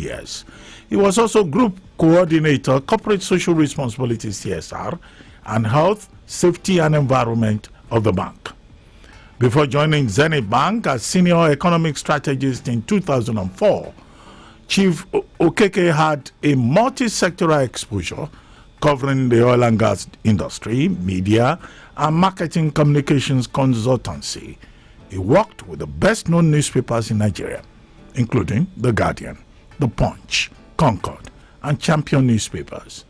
years. He was also Group Coordinator, Corporate Social Responsibility (CSR) and Health, Safety and Environment of the bank. Before joining Zenith Bank as Senior Economic Strategist in 2004, Chief Okeke had a multi-sectoral exposure covering the oil and gas industry, media, and marketing communications consultancy. He worked with the best-known newspapers in Nigeria, including The Guardian, The Punch, Concord, and Champion newspapers.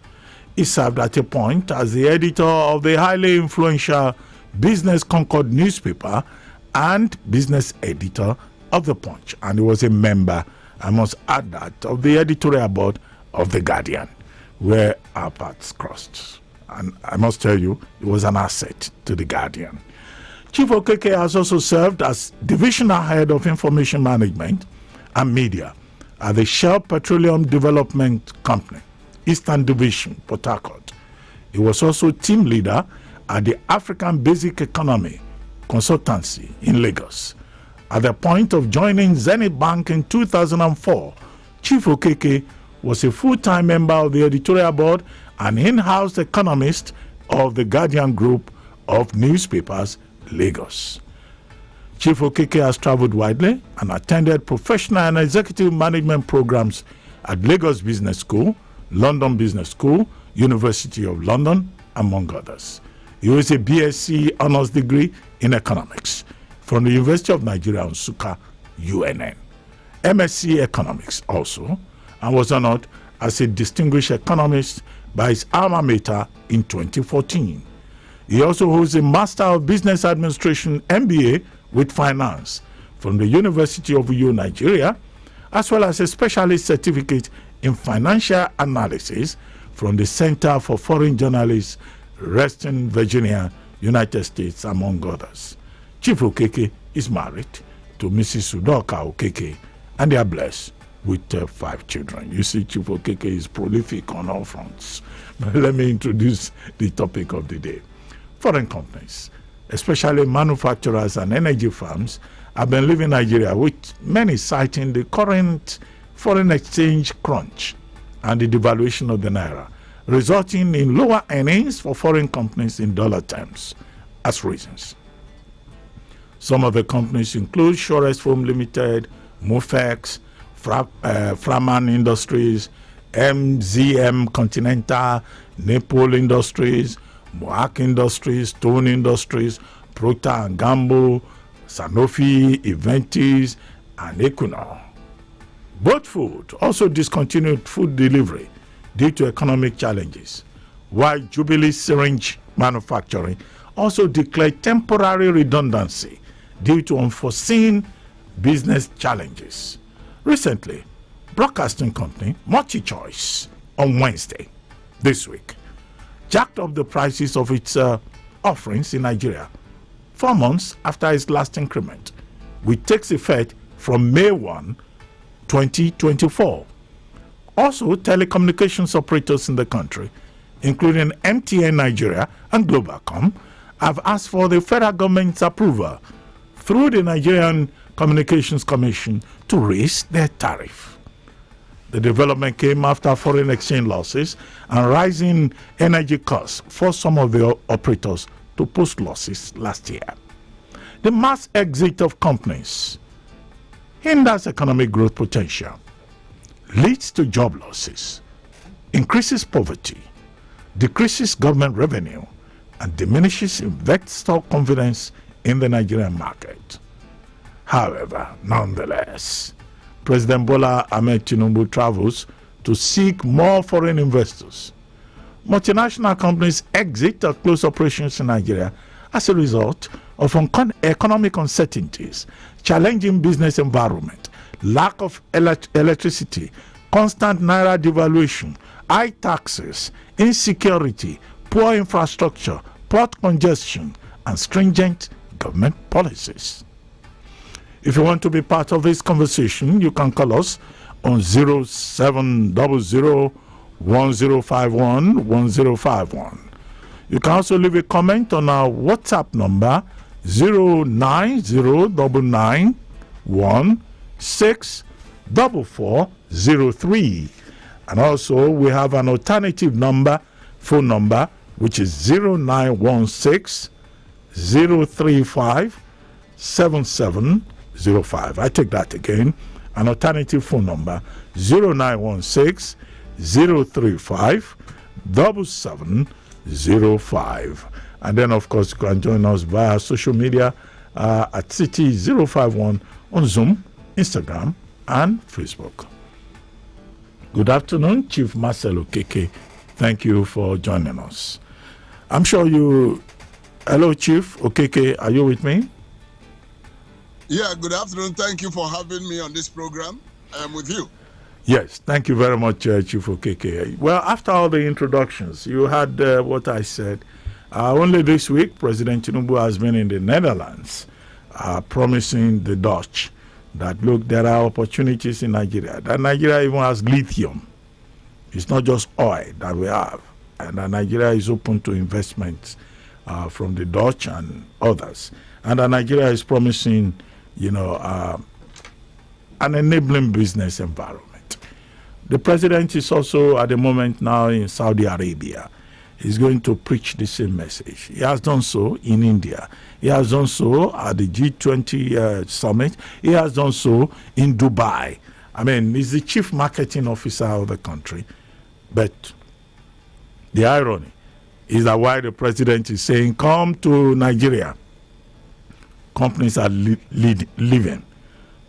He served at a point as the editor of the highly influential Business Concord newspaper and business editor of The Punch. And he was a member, I must add that, of the editorial board of The Guardian, where our paths crossed. And I must tell you, he was an asset to The Guardian. Chief Okeke has also served as Divisional Head of Information Management and Media at the Shell Petroleum Development Company, Eastern Division, Port Harcourt. He was also team leader at the African Basic Economy Consultancy in Lagos. At the point of joining Zenith Bank in 2004, Chief Okeke was a full-time member of the editorial board and in-house economist of the Guardian Group of Newspapers, Lagos. Chief Okeke has traveled widely and attended professional and executive management programs at Lagos Business School, London Business School, University of London, among others. He has a BSc Honours degree in economics from the University of Nigeria, Nsukka, UNN. MSc Economics also, and was honored as a distinguished economist by his alma mater in 2014. He also holds a Master of Business Administration MBA with Finance from the University of Uyo, Nigeria, as well as a specialist certificate in financial analysis from the Center for Foreign Journalists, Reston, Virginia, United States, among others. Chief Okeke is married to Mrs. Udoka Okeke, and they are blessed with 5 children. You see, Chief Okeke is prolific on all fronts. Let me introduce the topic of the day. Foreign companies, especially manufacturers and energy firms, have been leaving Nigeria, with many citing the current foreign exchange crunch and the devaluation of the naira, resulting in lower earnings for foreign companies in dollar terms as reasons. Some of the companies include Shores Foam Limited, Mufex, Framan Industries, MZM Continental, Nepal Industries, Mohawk Industries, Stone Industries, Procter & Gamble, Sanofi, Eventis, and Equinor. Both Food also discontinued food delivery due to economic challenges, while Jubilee Syringe Manufacturing also declared temporary redundancy due to unforeseen business challenges. Recently, broadcasting company MultiChoice on Wednesday this week jacked up the prices of its offerings in Nigeria 4 months after its last increment, which takes effect from May 1, 2024. Also, telecommunications operators in the country, including MTN Nigeria and Globalcom, have asked for the federal government's approval through the Nigerian Communications Commission to raise their tariff. The development came after foreign exchange losses and rising energy costs forced some of the operators to post losses last year. The mass exit of companies hinders economic growth potential, leads to job losses, increases poverty, decreases government revenue, and diminishes investor confidence in the Nigerian market. However, nonetheless, President Bola Ahmed Tinubu travels to seek more foreign investors. Multinational companies exit or close operations in Nigeria as a result of economic uncertainties, challenging business environment, lack of electricity, constant naira devaluation, high taxes, insecurity, poor infrastructure, port congestion, and stringent government policies. If you want to be part of this conversation, you can call us on 0700 1051 1051. You can also leave a comment on our WhatsApp number 0909916 4403. And also we have an alternative phone number, which is 0916 035 7705. I take that again. An alternative phone number, 0916 035 7705. And then, of course, you can join us via social media at City051 on Zoom, Instagram, and Facebook. Good afternoon, Chief Marcel Okeke. Thank you for joining us. I'm sure you... Hello, Chief Okeke. Are you with me? Yeah, good afternoon. Thank you for having me on this program. I am with you. Yes, thank you very much, Chief Okeke. Well, after all the introductions, you had what I said. Only this week, President Tinubu has been in the Netherlands promising the Dutch that, look, there are opportunities in Nigeria. That Nigeria even has lithium. It's not just oil that we have. And that Nigeria is open to investments from the Dutch and others. And that Nigeria is promising, an enabling business environment. The president is also at the moment now in Saudi Arabia. He's going to preach the same message. He has done so in India. He has done so at the G20 summit. He has done so in Dubai. I mean, he's the chief marketing officer of the country. But the irony is that while the president is saying, come to Nigeria, companies are leaving.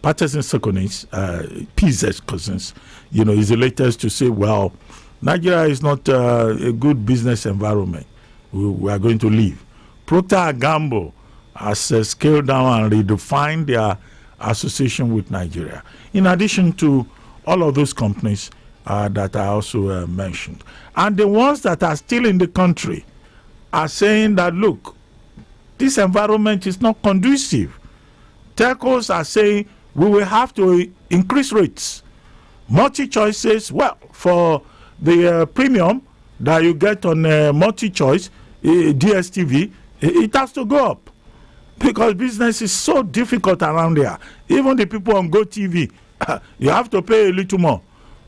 Patterson Seconds, PZ Cousins, is the latest to say, well, Nigeria is not a good business environment. We are going to leave. Procter & Gamble has scaled down and redefined their association with Nigeria. In addition to all of those companies that I also mentioned. And the ones that are still in the country are saying that, look, this environment is not conducive. Telcos are saying we will have to increase rates. Multi-choice says, well, for the premium that you get on multi-choice, DSTV, it has to go up because business is so difficult around here. Even the people on GoTV, you have to pay a little more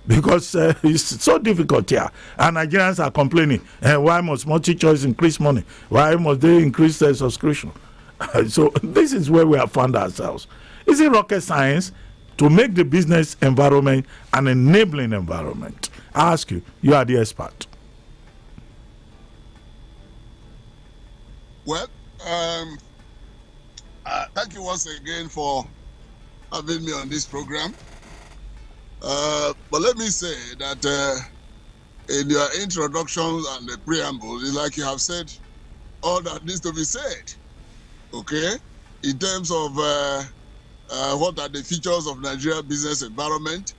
because it's so difficult here. And Nigerians are complaining, why must multi-choice increase money? Why must they increase their subscription? So this is where we have found ourselves. Is it rocket science to make the business environment an enabling environment? I ask you, you are the expert. Well, thank you once again for having me on this program. But let me say that in your introductions and the preamble, it's like you have said all that needs to be said. Okay? In terms of what are the features of Nigeria business environment,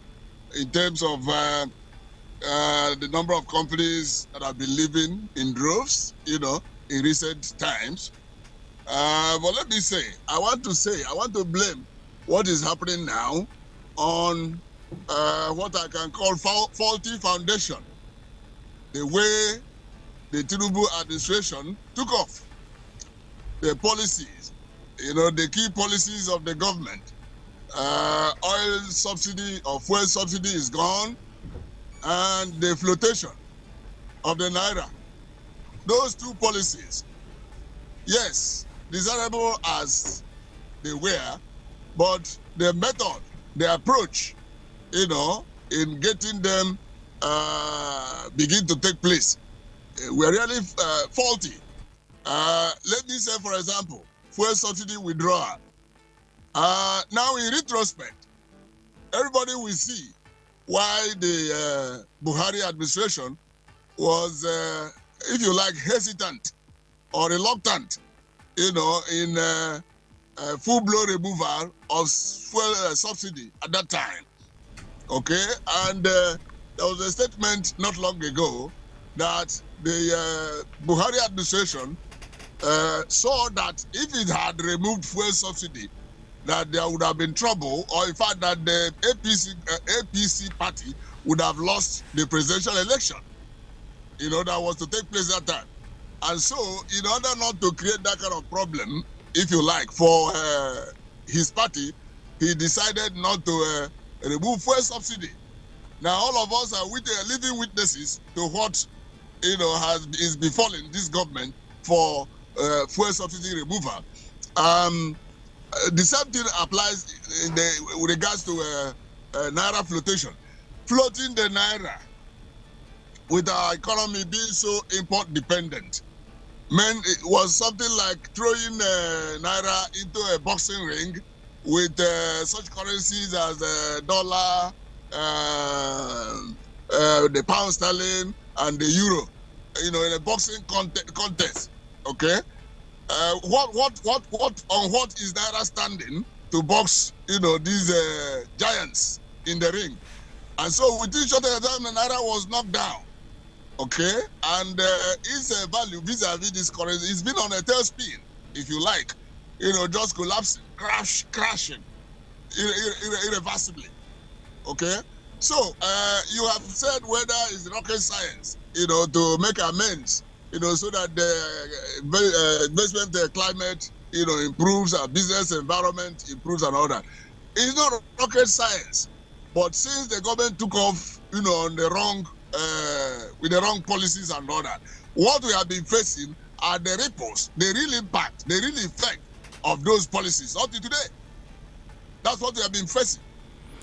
in terms of the number of companies that have been leaving in droves, in recent times. But let me say, I want to blame what is happening now on what I can call faulty foundation. The way the Tinubu administration took off the policies, the key policies of the government. Oil subsidy or fuel subsidy is gone, and the flotation of the Naira. Those two policies, yes, desirable as they were, but the method, the approach, in getting them begin to take place, were really faulty. Let me say, for example, fuel subsidy withdrawal. Now, in retrospect, everybody will see why the Buhari administration was, if you like, hesitant or reluctant, in full-blown removal of fuel subsidy at that time. Okay, and there was a statement not long ago that the Buhari administration saw that if it had removed fuel subsidy, that there would have been trouble, or in fact that the APC party would have lost the presidential election, that was to take place that time. And so, in order not to create that kind of problem, if you like, for his party, he decided not to remove fuel subsidy. Now all of us are living witnesses to what is befalling this government for fuel subsidy removal. The same thing applies with regards to naira flotation. Floating the naira with our economy being so import dependent, man, it was something like throwing naira into a boxing ring with such currencies as dollar, the pound sterling, and the euro, in a boxing contest. Okay, what is naira standing to box? These giants in the ring, and so within short time, the naira was knocked down. Okay, and its value vis-a-vis this currency, it's been on a tailspin, if you like, just collapsing, crashing irreversibly. Okay, so you have said whether it's rocket science, to make amends, so that the investment climate, improves, our business environment improves and all that. It's not rocket science, but since the government took off, on the wrong, with the wrong policies and all that, what we have been facing are the ripples, the real impact, the real effect of those policies up to today. That's what we have been facing.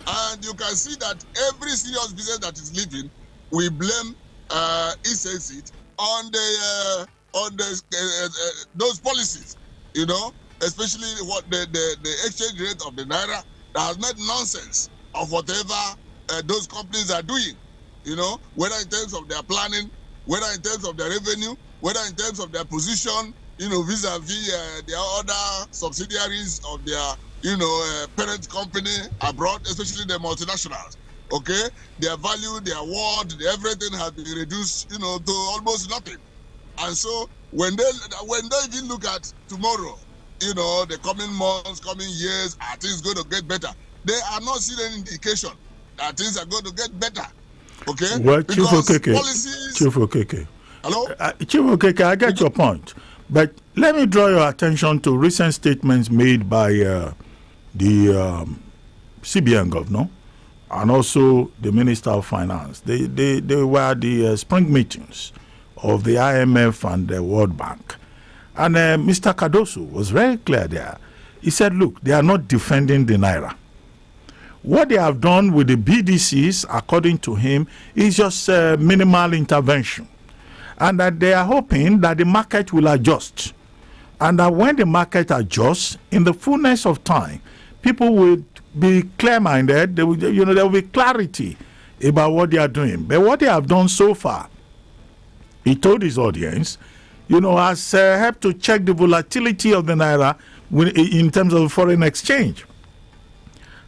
And you can see that every serious business that is living, we blame it on those policies, especially what the exchange rate of the naira that has made nonsense of whatever those companies are doing, whether in terms of their planning, whether in terms of their revenue, whether in terms of their position, vis-a-vis their other subsidiaries of their parent company abroad, especially the multinationals. Okay, their value, their word, everything has been reduced, to almost nothing. And so when they even look at tomorrow, the coming months, coming years, are things going to get better? They are not seeing any indication that things are going to get better. Okay. Well, Chief Okeke. Hello. Chief Okeke, I get your point, but let me draw your attention to recent statements made by the CBN governor and also the Minister of Finance. They were the spring meetings of the IMF and the World Bank. And Mr. Cardoso was very clear there. He said, look, they are not defending the naira. What they have done with the BDCs, according to him, is just minimal intervention. And that they are hoping that the market will adjust. And that when the market adjusts, in the fullness of time, people will be clear-minded. There will be clarity about what they are doing. But what they have done so far, he told his audience, has helped to check the volatility of the naira in terms of foreign exchange.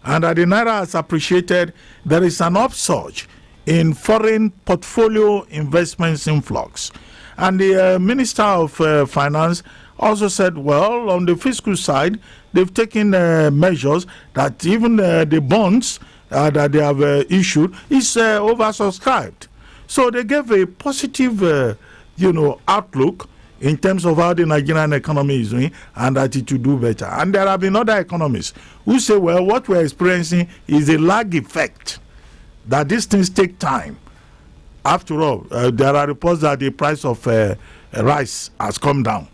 And that the naira has appreciated, there is an upsurge in foreign portfolio investments influx. And the Minister of Finance also said, well, on the fiscal side, they've taken measures that even the bonds that they have issued is oversubscribed. So they gave a positive, outlook in terms of how the Nigerian economy is doing and that it will do better. And there have been other economists who say, well, what we're experiencing is a lag effect, that these things take time. After all, there are reports that the price of rice has come down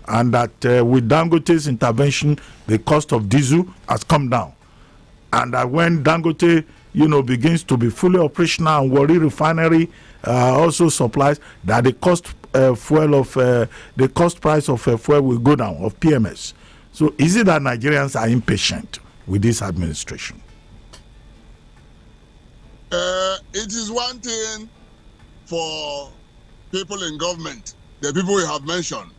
and that with Dangote's intervention, the cost of diesel has come down. And that when Dangote, begins to be fully operational and Warri Refinery also supplies, that the cost price of fuel will go down, of PMS. So is it that Nigerians are impatient with this administration? It is one thing for people in government, the people we have mentioned,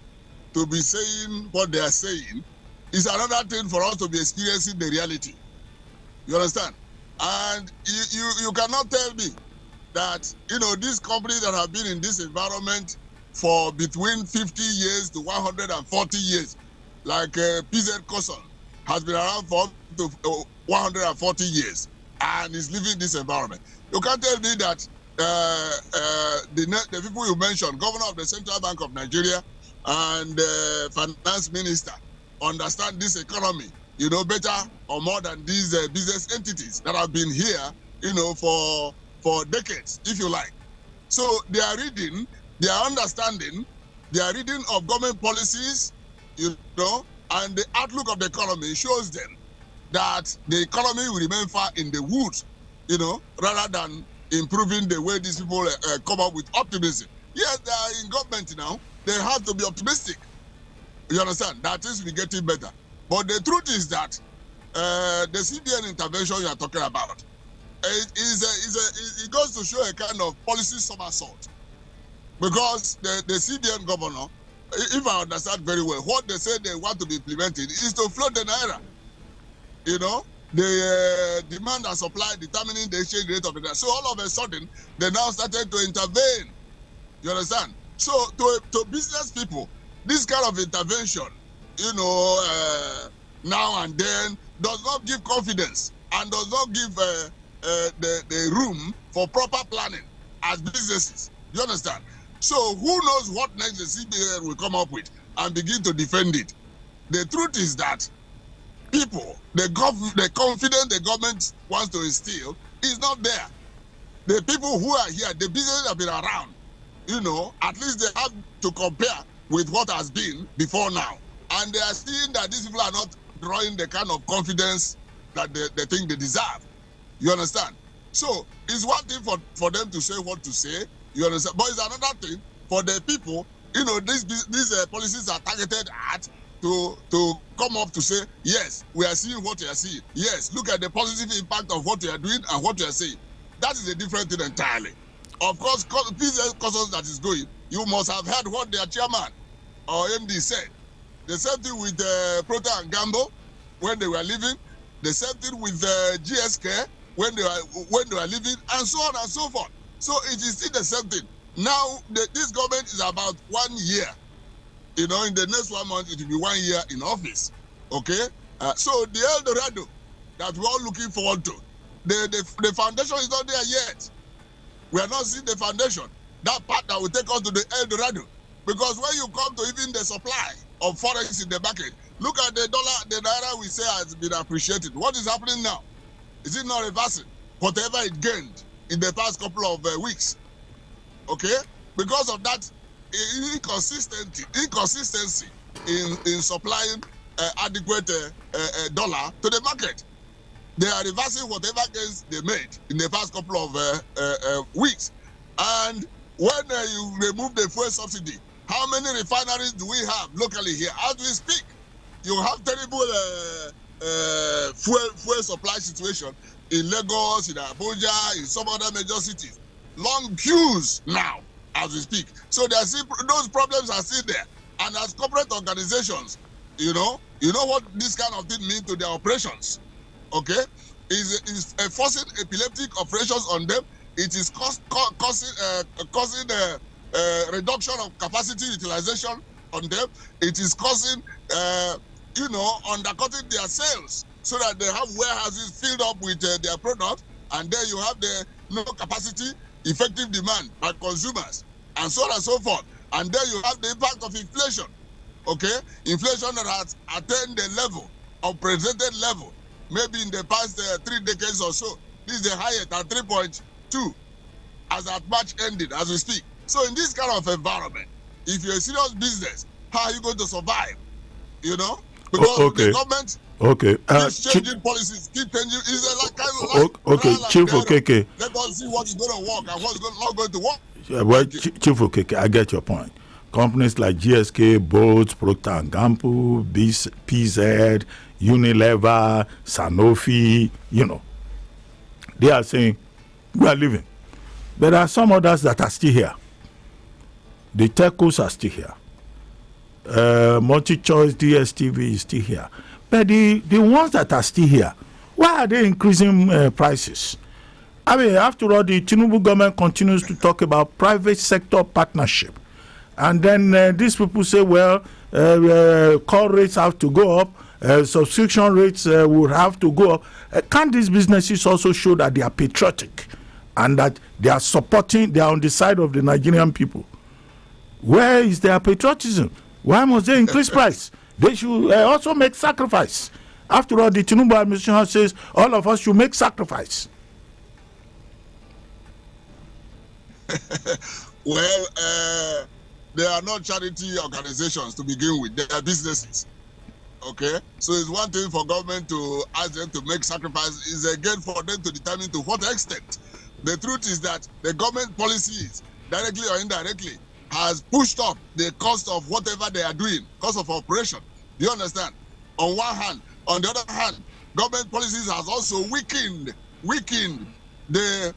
to be saying what they are saying. It's another thing for us to be experiencing the reality. You understand? And you cannot tell me that, these companies that have been in this environment for between 50 years to 140 years, like PZ Koson has been around for up to 140 years and is living this environment. You can't tell me that the people you mentioned, Governor of the Central Bank of Nigeria and Finance Minister, understand this economy, better or more than these business entities that have been here, for decades, if you like. So they are reading, they are understanding, they are reading of government policies, and the outlook of the economy shows them that the economy will remain far in the woods, rather than improving the way these people come up with optimism. Yes, they are in government now. They have to be optimistic. You understand? That things will be getting better. But the truth is that the CBN intervention you are talking about, it goes to show a kind of policy somersault. Because the CBN governor, if I understand very well, what they say they want to be implemented is to float the naira. The demand and supply determining the exchange rate of the naira. So all of a sudden, they now started to intervene. You understand? So to business people, this kind of intervention, now and then, does not give confidence and does not give the room for proper planning as businesses. You understand? So who knows what next the CBN will come up with and begin to defend it. The truth is that people, the confidence the government wants to instill is not there. The people who are here, the businesses have been around, at least they have to compare with what has been before now. And they are seeing that these people are not drawing the kind of confidence that they think they deserve. You understand? So it's one thing for them to say what to say, you understand? But it's another thing for the people, these policies are targeted at to come up to say, yes, we are seeing what you are seeing. Yes, look at the positive impact of what you are doing and what you are saying. That is a different thing entirely. Of course, business causes that is going. You must have heard what their chairman or MD said. The same thing with Procter and Gamble when they were leaving. The same thing with GSK when they were leaving, and so on and so forth. So it is still the same thing. Now this government is about 1 year. In the next 1 month it will be 1 year in office. Okay. So the El Dorado that we're all looking forward to, the foundation is not there yet. We are not seeing the foundation. That part that will take us to the El Dorado. Because when you come to even the supply of forex in the market, look at the dollar, the naira we say has been appreciated. What is happening now? Is it not reversing whatever it gained in the past couple of weeks? Okay? Because of that inconsistency in supplying adequate dollar to the market. They are reversing whatever gains they made in the past couple of weeks. And when you remove the fuel subsidy, how many refineries do we have locally here? As we speak, you have terrible fuel supply situation in Lagos, in Abuja, in some other major cities. Long queues now as we speak. So those problems are still there. And as corporate organizations, you know what this kind of thing means to their operations. Okay, is forcing epileptic operations on them. It is causing reduction of capacity utilization on them. It is causing undercutting their sales so that they have warehouses filled up with their product, and then you have the no capacity effective demand by consumers, and so on and so forth. And then you have the impact of inflation. Okay, inflation that has attained the level, unprecedented level, maybe in the past 3 decades or so. This is the highest at 3.2 as at March ended, as we speak. So in this kind of environment, if you're a serious business, how are you going to survive? Because the government keeps changing policies, keep changing. It's like kind of Chief Okeke. Let us see what is going to work and what's not going to work. Yeah, well, Chief Okeke, I get your point. Companies like GSK, Boats, Procter & Gamble, PZ, Unilever, Sanofi, they are saying, we are leaving. But there are some others that are still here. The telcos are still here. Multi-choice DSTV is still here. But the ones that are still here, why are they increasing prices? I mean, after all, the Tinubu government continues to talk about private sector partnership. And then these people say, well, call rates have to go up, subscription rates would have to go up. Can't these businesses also show that they are patriotic and that they are supporting, they are on the side of the Nigerian people? Where is their patriotism? Why must they increase price? They should also make sacrifice After all, the Tinubu administration says all of us should make sacrifice. Well, they are not charity organizations to begin with. They are businesses. Okay? So it's one thing for government to ask them to make sacrifices. It's again for them to determine to what extent. The truth is that the government policies, directly or indirectly, has pushed up the cost of whatever they are doing, cost of operation. Do you understand? On one hand. On the other hand, government policies has also weakened the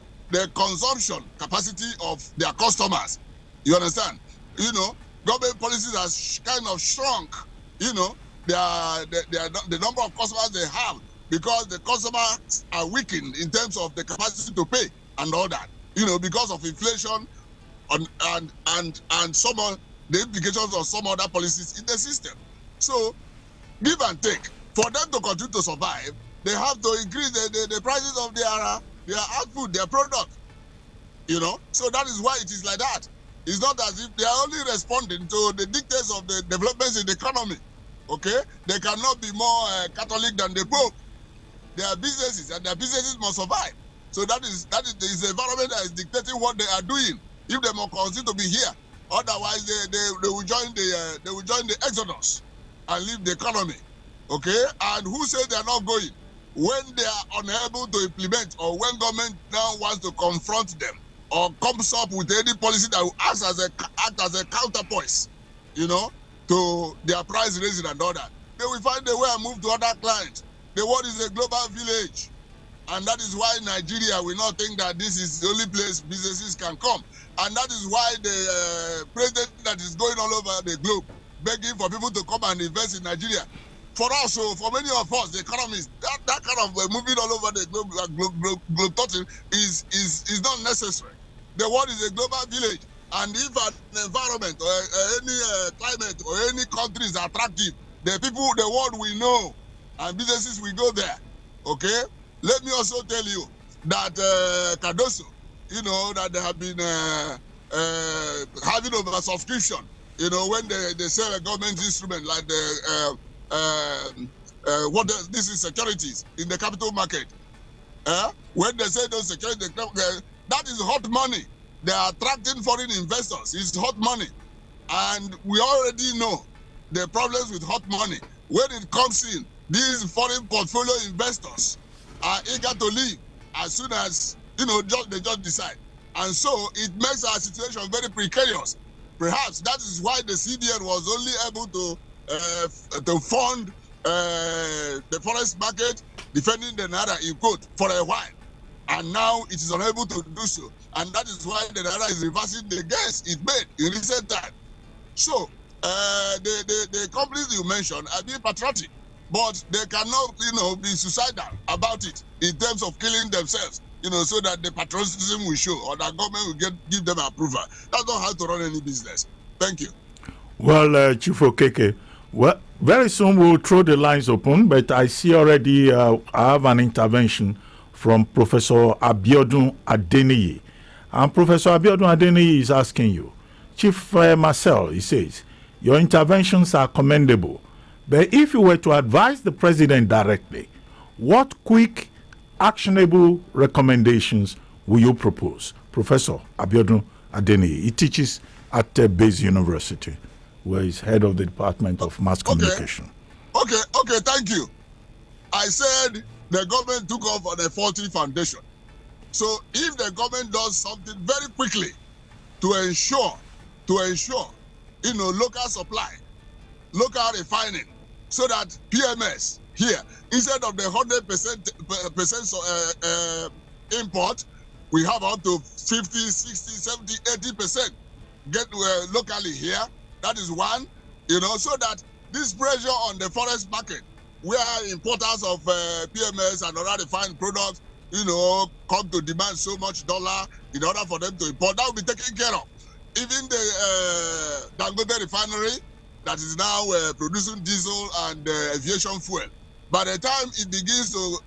consumption capacity of their customers. You understand? You know, government policies has kind of shrunk, you know, the number of customers they have, because the customers are weakened in terms of the capacity to pay and all that, you know, because of inflation and some of the implications of some other policies in the system. So, give and take. For them to continue to survive, they have to increase the prices of their output, their product. You know, so that is why it is like that. It's not as if they are only responding to the dictates of the developments in the economy. Okay, they cannot be more Catholic than the Pope. They are businesses, and their businesses must survive. So that is the environment that is dictating what they are doing. If they must continue to be here, otherwise they will join the exodus and leave the economy. Okay, and who says they are not going? When they are unable to implement, or when government now wants to confront them, or comes up with any policy that will act as a counterpoise, you know, to their price raising and all that, they will find a way and move to other clients. The world is a global village, and that is why Nigeria will not think that this is the only place businesses can come, and that is why the president that is going all over the globe begging for people to come and invest in Nigeria. For us, so for many of us, the economies, that kind of moving all over the globe thoughting is not necessary. The world is a global village, and if an environment or any climate or any country is attractive, the people, the world will know, and businesses will go there. Okay. Let me also tell you that Cardoso, you know, that they have been having over subscription. You know, when they sell a government instrument like the this is securities in the capital market. When they say those securities, that is hot money. They are attracting foreign investors. It's hot money, and we already know the problems with hot money. When it comes in, these foreign portfolio investors are eager to leave as soon as, you know, they just decide, and so it makes our situation very precarious. Perhaps that is why the CBN was only able to fund the forex market, defending the naira in quote for a while, and now it is unable to do so, and that is why the naira is reversing the gains it made in recent time. So the companies you mentioned are being patriotic, but they cannot, you know, be suicidal about it in terms of killing themselves, you know, so that the patriotism will show, or the government will give them approval. That's not how to run any business. Thank you. Well, Chief Okeke, well, very soon we'll throw the lines open, but I see already I have an intervention from Professor Abiodun Adeniyi. And Professor Abiodun Adeniyi is asking you, Chief Marcel, he says, your interventions are commendable, but if you were to advise the president directly, what quick, actionable recommendations will you propose? Professor Abiodun Adeniyi, he teaches at Base University, where he's head of the Department of Mass Communication. Okay, thank you. I said the government took off on a faulty foundation. So if the government does something very quickly to ensure, you know, local supply, local refining, so that PMS here, instead of the 100% import, we have up to 50, 60, 70, 80% get locally here. That is one, you know, so that this pressure on the forex market, where importers of PMS and other refined products, you know, come to demand so much dollar in order for them to import, that will be taken care of. Even the Dangote refinery that is now producing diesel and aviation fuel, by the time it begins to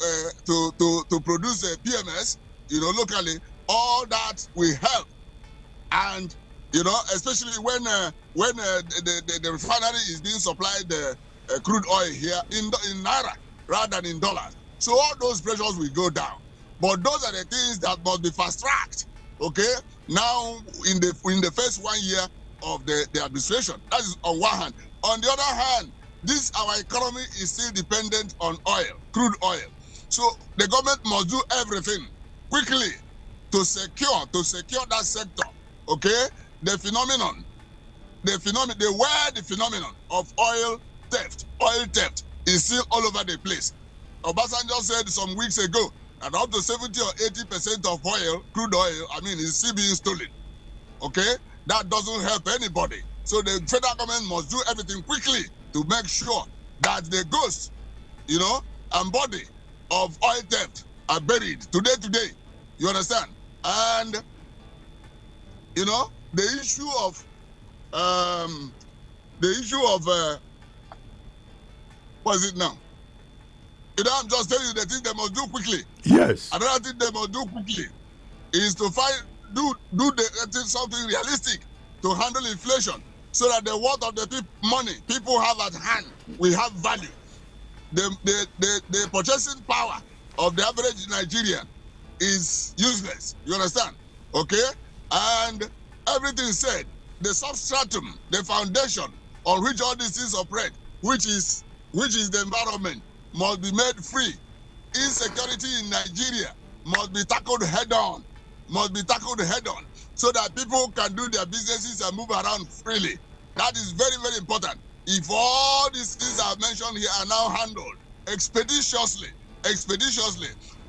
produce PMS, you know, locally, all that will help. And you know, especially when the refinery is being supplied crude oil here in naira, rather than in dollars. So all those pressures will go down. But those are the things that must be fast-tracked. Okay? Now, in the first 1 year of the administration, that is on one hand. On the other hand, our economy is still dependent on oil, crude oil. So the government must do everything quickly to secure that sector. Okay? The phenomenon of oil theft is still all over the place. Obasanjo said some weeks ago that up to 70 or 80% of crude oil, is still being stolen. Okay? That doesn't help anybody. So the federal government must do everything quickly to make sure that the ghost, and body of oil theft are buried today. You understand? And, the issue of what is it now? I'm just telling you the thing they must do quickly. Yes. Another thing they must do quickly is to something realistic to handle inflation, so that the worth of the money people have at hand will have value. The purchasing power of the average Nigerian is useless. You understand? Okay? And everything said, the substratum, the foundation on which all these things operate, which is the environment, must be made free. Insecurity in Nigeria must be tackled head on, so that people can do their businesses and move around freely. That is very, very important. If all these things I've mentioned here are now handled expeditiously,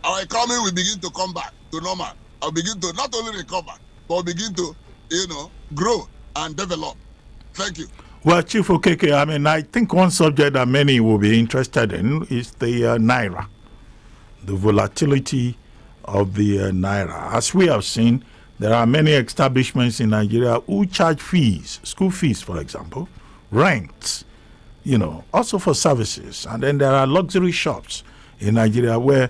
our economy will begin to come back to normal. I'll begin to not only recover, but begin to, grow and develop. Thank you. Well, Chief Okeke, I think one subject that many will be interested in is the Naira, the volatility of the Naira. As we have seen, there are many establishments in Nigeria who charge fees, school fees, for example, rent, also for services. And then there are luxury shops in Nigeria where,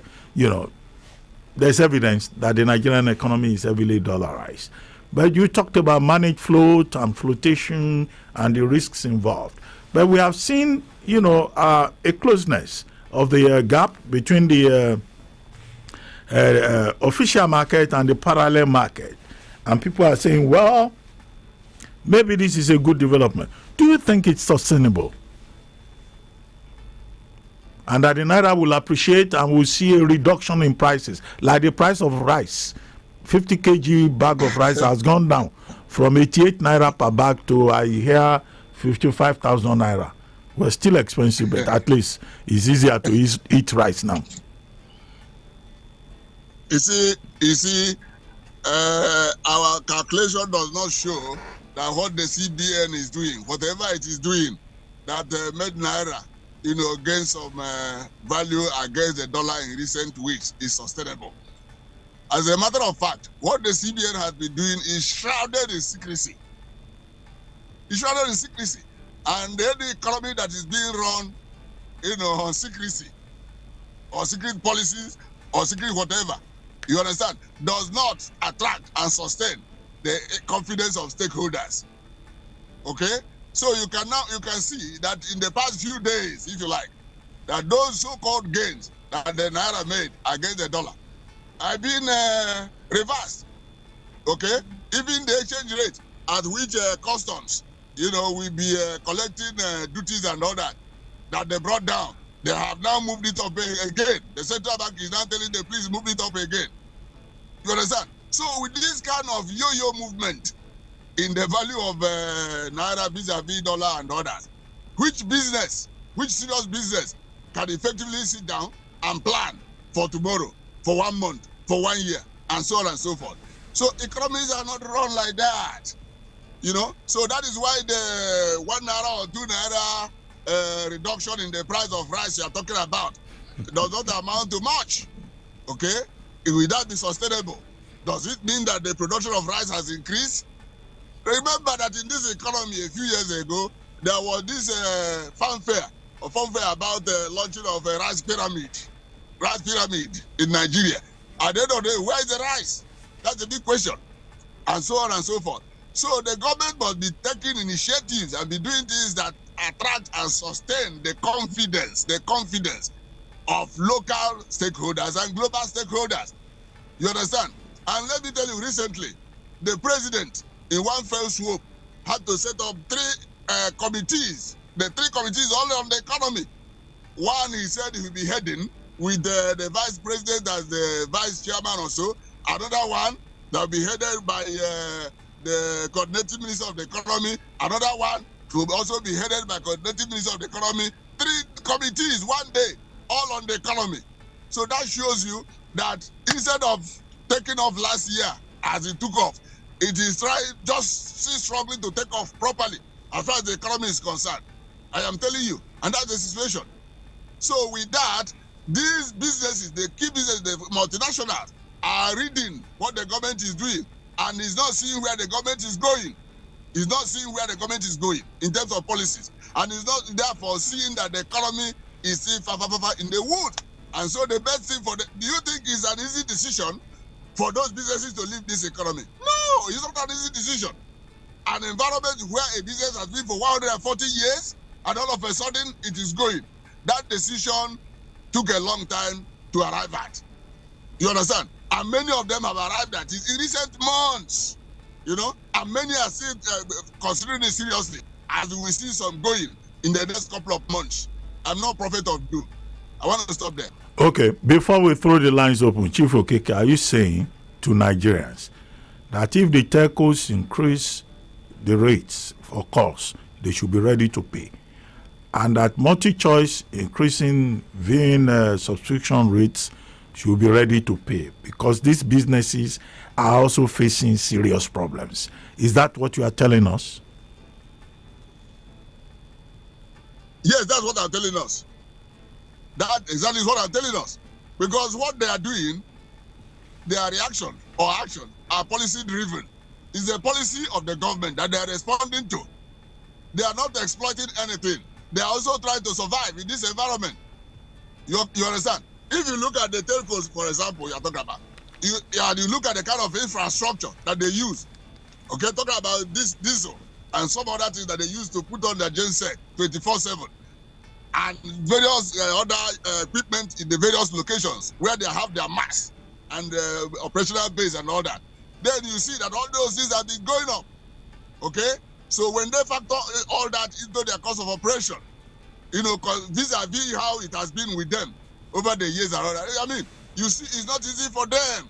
there's evidence that the Nigerian economy is heavily dollarized. But you talked about managed float and flotation and the risks involved. But we have seen, a closeness of the gap between the official market and the parallel market. And people are saying, well, maybe this is a good development. Do you think it's sustainable? And that the Naira will appreciate and will see a reduction in prices, like the price of rice. 50 kg bag of rice has gone down from 88 Naira per bag to, I hear, 55,000 Naira. Well, still expensive, but at least it's easier to eat rice now. You see, our calculation does not show that what the CBN is doing, whatever it is doing, that made Naira, gain some value against the dollar in recent weeks is sustainable. As a matter of fact, what the CBN has been doing is shrouded in secrecy. And the economy that is being run, on secrecy, or secret policies, or secret whatever, you understand, does not attract and sustain the confidence of stakeholders. Okay? So you can see that in the past few days, if you like, that those so-called gains that the Naira made against the dollar have been reversed. Okay? Even the exchange rate at which customs, will be collecting duties and all that they brought down, they have now moved it up again. The central bank is now telling them, please move it up again. You understand? So with this kind of yo-yo movement in the value of Naira vis-a-vis dollar and others, which serious business can effectively sit down and plan for tomorrow, for 1 month, for 1 year, and so on and so forth? So economies are not run like that. So that is why the 1 Naira or 2 Naira reduction in the price of rice you are talking about does not amount to much. Okay? Will that be sustainable? Does it mean that the production of rice has increased? Remember that in this economy a few years ago, there was this fanfare about the launching of a rice pyramid in Nigeria. At the end of the day, where is the rice? That's a big question. And so on and so forth. So the government must be taking initiatives and be doing things that attract and sustain the confidence of local stakeholders and global stakeholders. You understand? And let me tell you, recently, the president, in one fell swoop, had to set up 3 committees. The 3 committees only on the economy. One, he said he will be heading with the vice president as the vice chairman or so. Another one that will be headed by the coordinating minister of the economy. Another one will also be headed by coordinating minister of the economy. 3 committees, one day, all on the economy. So that shows you that instead of taking off last year as it took off, it is still struggling to take off properly as far as the economy is concerned. I am telling you, and that's the situation. So with that, these businesses, the key businesses, the multinationals, are reading what the government is doing and is not seeing where the government is going. Is not seeing where the government is going in terms of policies, and is not therefore seeing that the economy is still in the wood. And so the best thing do you think it's an easy decision for those businesses to leave this economy? No, it's not an easy decision. An environment where a business has been for 140 years and all of a sudden it is going. That decision took a long time to arrive at. You understand? And many of them have arrived at it in recent months. You know, and many are still considering it seriously, as we will see some going in the next couple of months. I'm not a prophet of doom. I want to stop there. Okay, before we throw the lines open, Chief Okeke, are you saying to Nigerians that if the telcos increase the rates for calls, they should be ready to pay, and that multi-choice increasing viewing subscription rates should be ready to pay, because these businesses are also facing serious problems? Is that what you are telling us? Yes, that's what I'm telling us. That exactly is what I'm telling us. Because what they are doing, their reaction or action are policy driven. It's a policy of the government that they are responding to. They are not exploiting anything. They are also trying to survive in this environment. You understand? If you look at the telcos, for example, you're talking about, you look at the kind of infrastructure that they use, okay, talking about this diesel and some other things that they use to put on their genset 24/7, and various other equipment in the various locations where they have their mass and operational base and all that, then you see that all those things have been going up, okay? So when they factor all that into their cost of operation, you know, vis-a-vis how it has been with them over the years and all that, I mean, you see, it's not easy for them,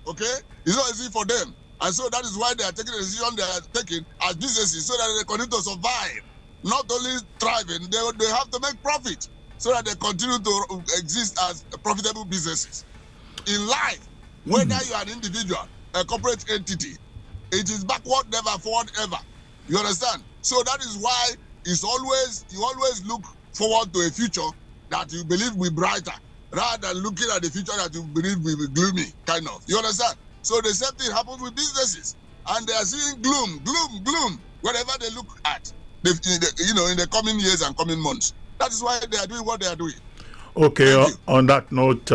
okay? It's not easy for them. And so that is why they are taking the decision they are taking as businesses, so that they continue to survive. Not only thriving, they have to make profit so that they continue to exist as profitable businesses. In life, whether you are an individual, a corporate entity, it is backward never, forward ever. You understand? So that is why you always look forward to a future that you believe will be brighter, rather than looking at the future that you believe will be gloomy, kind of. You understand? So the same thing happens with businesses, and they are seeing gloom, wherever they look at, in the coming years and coming months. That is why they are doing what they are doing. Okay, on that note,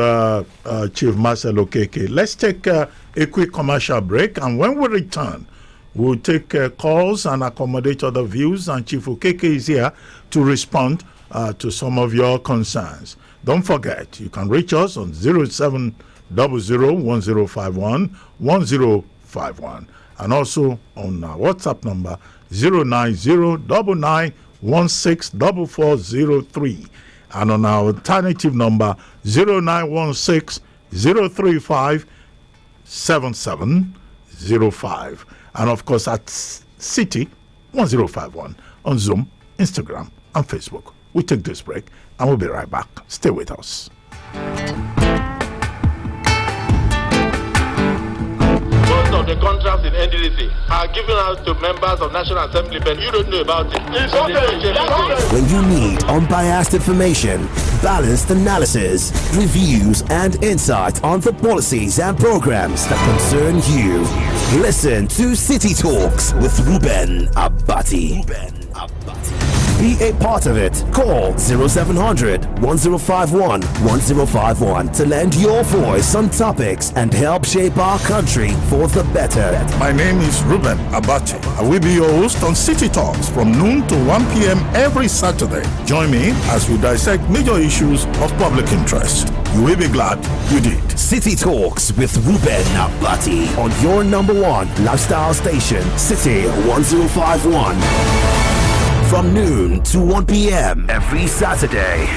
Chief Marcel Okeke, let's take a quick commercial break, and when we return, we'll take calls and accommodate other views, and Chief Okeke is here to respond to some of your concerns. Don't forget, you can reach us on 0700-1051-1051, and also on our WhatsApp number 09099164403, and on our alternative number 0916-035-7705, and of course at City 1051 on Zoom, Instagram, and Facebook. We take this break and we'll be right back. Stay with us. Most of the contracts in NDDC are given out to members of National Assembly, but you don't know about it. When you need unbiased information, balanced analysis, reviews, and insight on the policies and programs that concern you, listen to City Talks with Ruben Abati. Be a part of it. Call 0700 1051 1051 to lend your voice on topics and help shape our country for the better. My name is Ruben Abati. I will be your host on City Talks from noon to 1 p.m. every Saturday. Join me as we dissect major issues of public interest. You will be glad you did. City Talks with Ruben Abati on your number one lifestyle station, City 1051. From noon to 1 p.m. every Saturday.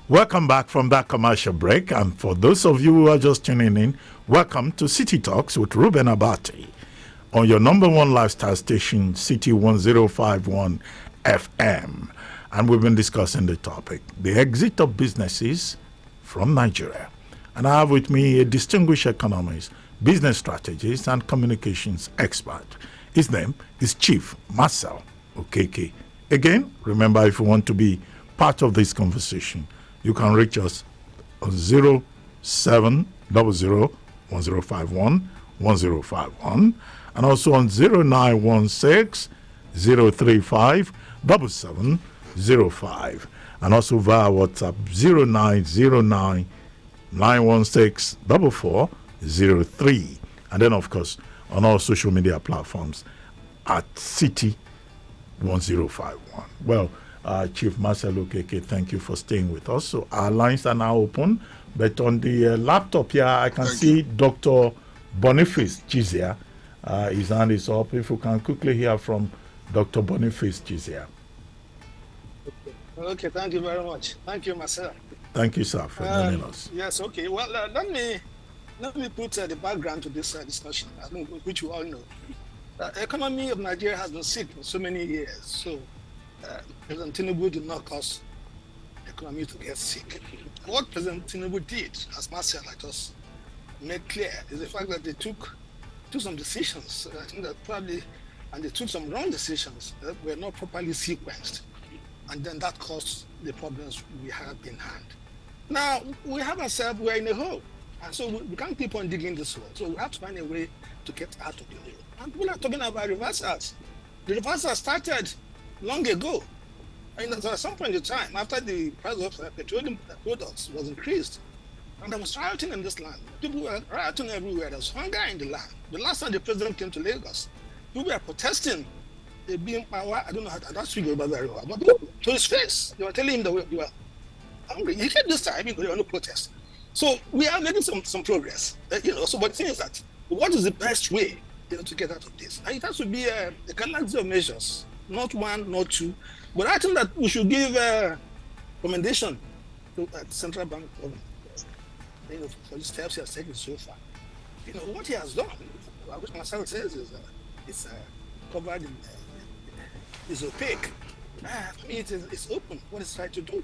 Welcome back from that commercial break. And for those of you who are just tuning in, welcome to City Talks with Ruben Abati on your number one lifestyle station, City 1051 FM. And we've been discussing the topic, the exit of businesses from Nigeria. And I have with me a distinguished economist, business strategist, and communications expert. His name is Chief Marcel Okeke. Again, remember, if you want to be part of this conversation, you can reach us on 0700 1051 1051 and also on 0916 035 7705 and also via WhatsApp 0909 916 4403, and then of course on all social media platforms at City 1051. Well, Chief Marcel Okeke, thank you for staying with us. So our lines are now open, but on the laptop here I can see Dr. Boniface Chizia. His hand is up. If we can quickly hear from Dr. Boniface Chizia. Okay, thank you very much. Thank you, Marcel. Thank you, sir, for joining us. Yes, okay. Well, let me put the background to this discussion, which you all know. The economy of Nigeria has been sick for so many years. So, President Tinubu did not cause the economy to get sick. What President Tinubu did, as Marcel I just made clear, is the fact that they took some decisions. I think that probably, and they took some wrong decisions that were not properly sequenced. And then that caused the problems we have in hand. Now, we have ourselves, we're in a hole. And so we can't keep on digging this hole. So we have to find a way to get out of the hole. And people are talking about reversals. The reversal started long ago. And at some point in time, after the price of petroleum products was increased, and there was rioting in this land. People were rioting everywhere. There was hunger in the land. The last time the president came to Lagos, people were protesting. They being power, I don't know how to speak about very well, but to his face, they were telling him that you were hungry. He came this time, there were no protests. So we are making some progress, So, but the thing is that, what is the best way, to get out of this? And it has to be a galaxy of measures, not one, not two. But I think that we should give a recommendation to the central bank government, for the steps he has taken so far. What he has done, which Marcel says is covered in. Is opaque. It's open what it's trying to do.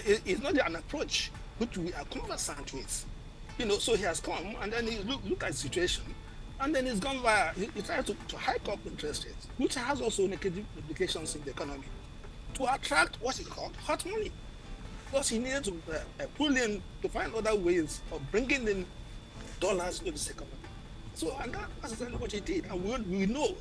It's not an approach which we are conversant with. So he has come and then he look at the situation and then he's gone via, he tried to hike up interest rates, which has also negative implications in the economy, to attract what he called hot money. Because he needed to pull in to find other ways of bringing in dollars into this economy. So, and that's exactly what he did. And we know,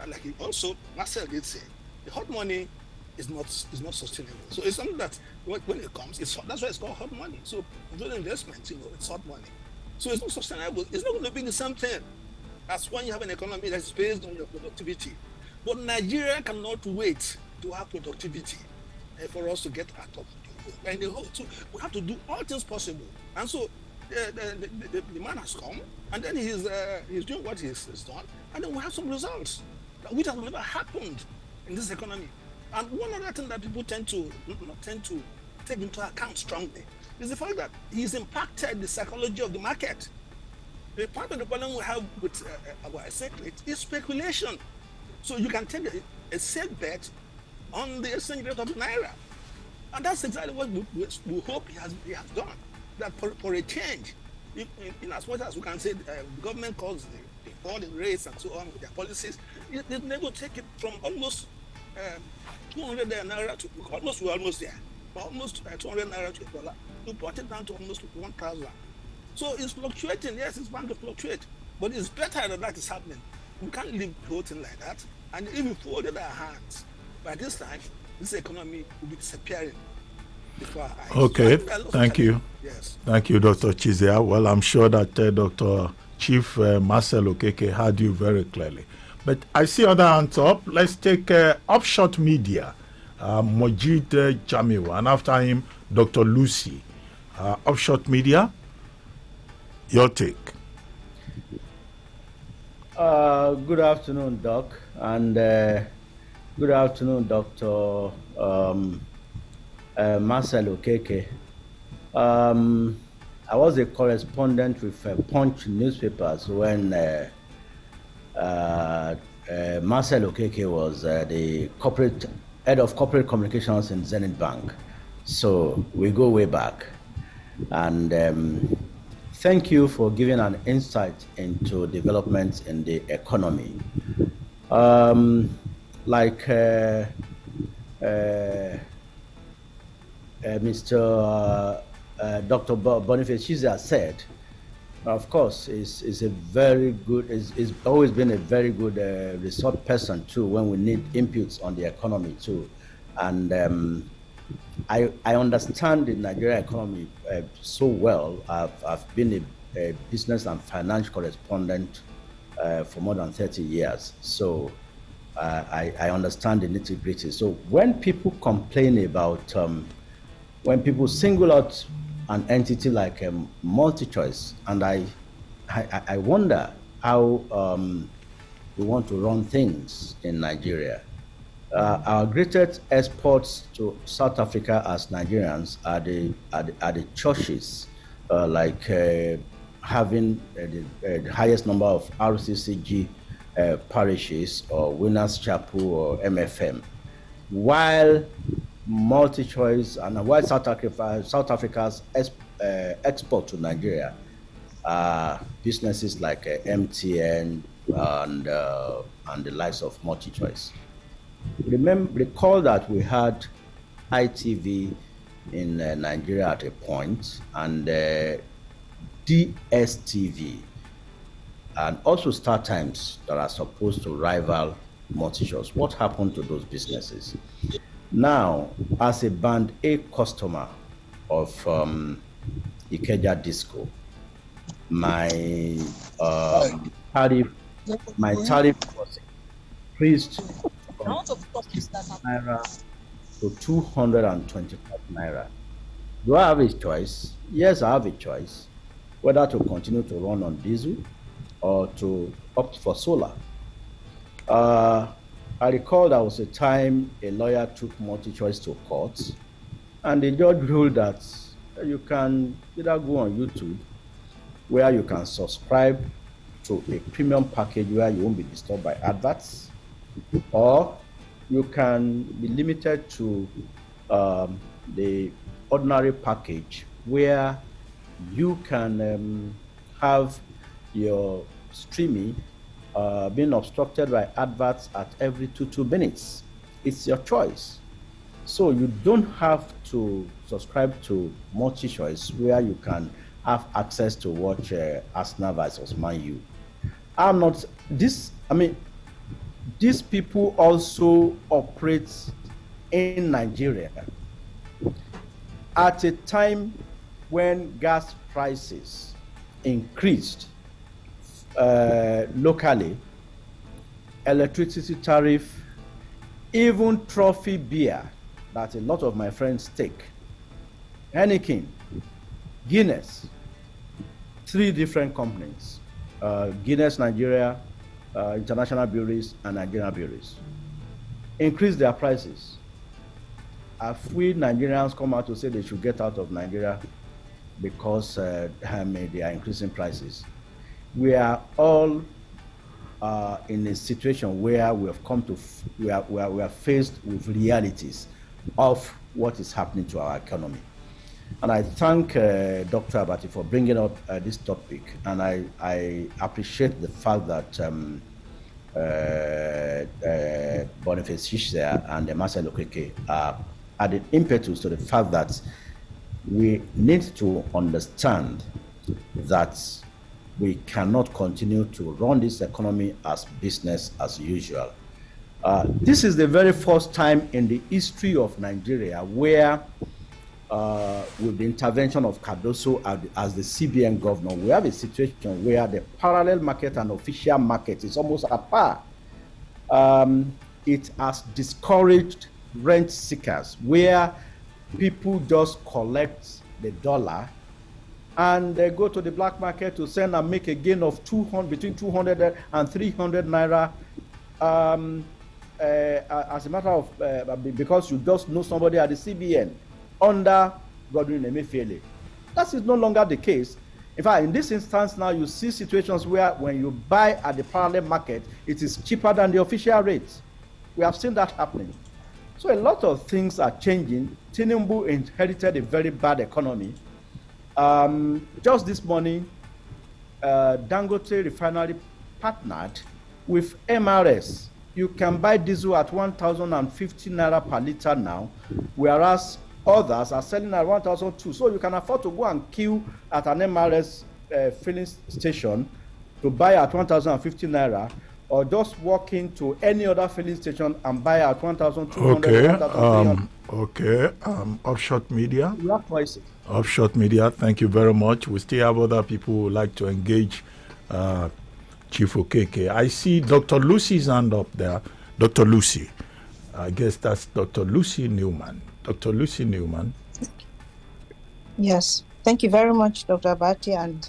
like he also, Marcel did say, the hot money is not sustainable. So it's something that when it comes, that's why it's called hot money. So doing investments, it's hot money. So it's not sustainable. It's not going to be the same thing as when you have an economy that's based on your productivity. But Nigeria cannot wait to have productivity for us to get out of the hole. So we have to do all things possible. And so the man has come, and then he's doing what he's done, and then we have some results, which has never happened in this economy. And one other thing that people tend to take into account strongly is the fact that he's impacted the psychology of the market. The part of the problem we have with our exchange rate is speculation. So you can take a safe bet on the exchange rate of the naira. And that's exactly what we hope he has done. That for a change, in as much as we can say the government calls the fall in rates and so on with their policies, they will take it from almost 200 naira to we're almost there. Almost 200 naira to $1, to put it down to almost 1,000. So it's fluctuating. Yes, it's bound to fluctuate. But it's better that that is happening. We can't leave the whole thing like that. And if we folded our hands, by this time, this economy will be disappearing before our eyes. Okay, So thank you. Yes. Thank you, Dr. Chizia. Well, I'm sure that Dr. Chief Marcel Okeke heard you very clearly. But I see other hands up. Let's take Upshot Media, Mojid Jamiu, and after him, Dr. Lucy. Upshot Media, your take. Good afternoon, Doc, and good afternoon, Dr. Marcel Okeke. I was a correspondent with Punch newspapers when Marcel Okeke was the head of corporate communications in Zenith Bank. So we go way back. And thank you for giving an insight into developments in the economy. Like Mr. Dr. Boniface Chizia said, of course, is a very good, is always been a very good resource person too when we need inputs on the economy too. And I understand the Nigerian economy so well. I've been a business and finance correspondent for more than 30 years. So I understand the nitty-gritty. So when people complain about, when people single out an entity like MultiChoice, and I wonder how we want to run things in Nigeria. Our greatest exports to South Africa as Nigerians are the churches, like having the highest number of RCCG parishes or Winners Chapel or MFM, while MultiChoice and while South Africa's export to Nigeria are businesses like MTN and the likes of MultiChoice. Recall that we had ITV in Nigeria at a point, and DSTV, and also StarTimes that are supposed to rival MultiChoice. What happened to those businesses? Now, as a Band A customer of Ikeja Disco, my tariff was increased from Naira to 225 Naira. Do I have a choice? Yes, I have a choice, whether to continue to run on diesel or to opt for solar. I recall there was a time a lawyer took MultiChoice to court, and the judge ruled that you can either go on YouTube, where you can subscribe to a premium package where you won't be disturbed by adverts, or you can be limited to the ordinary package where you can have your streaming being obstructed by adverts at every 2 minutes. It's your choice. So you don't have to subscribe to MultiChoice where you can have access to watch Arsenal versus Man U. I'm not this. I mean, these people also operate in Nigeria at a time when gas prices increased locally, electricity tariff, even trophy beer that a lot of my friends take, Heineken, Guinness, 3 different companies, Guinness Nigeria, International Breweries, and Nigerian Breweries, increase their prices. Have we Nigerians come out to say they should get out of Nigeria because they are increasing prices? We are all in a situation where we have come to, we are faced with realities of what is happening to our economy. And I thank Dr. Abati for bringing up this topic, and I appreciate the fact that Boniface Chizia and Marcel Okeke added impetus to the fact that we need to understand that we cannot continue to run this economy as business as usual. This is the very first time in the history of Nigeria where, with the intervention of Cardoso as the CBN governor, we have a situation where the parallel market and official market is almost at par. It has discouraged rent seekers, where people just collect the dollar and they go to the black market to sell and make a gain of between 200 and 300 naira. As a matter of, because you just know somebody at the CBN under Godwin Emefiele. That is no longer the case. In fact, in this instance now, you see situations where when you buy at the parallel market, it is cheaper than the official rate. We have seen that happening. So a lot of things are changing. Tinubu inherited a very bad economy. Just this morning, Dangote Refinery partnered with MRS. You can buy diesel at 1,050 naira per liter now, whereas others are selling at 1,002. So you can afford to go and queue at an MRS filling station to buy at 1,050 naira, or just walk into any other filling station and buy at 1,200. Okay. Offshot Media. You have choices. Offshot Media, thank you very much. We still have other people who would like to engage Chief Okeke. I see Dr. Lucy's hand up there. Dr. Lucy. I guess that's Dr. Lucy Newman. Dr. Lucy Newman. Yes. Thank you very much, Dr. Abati, and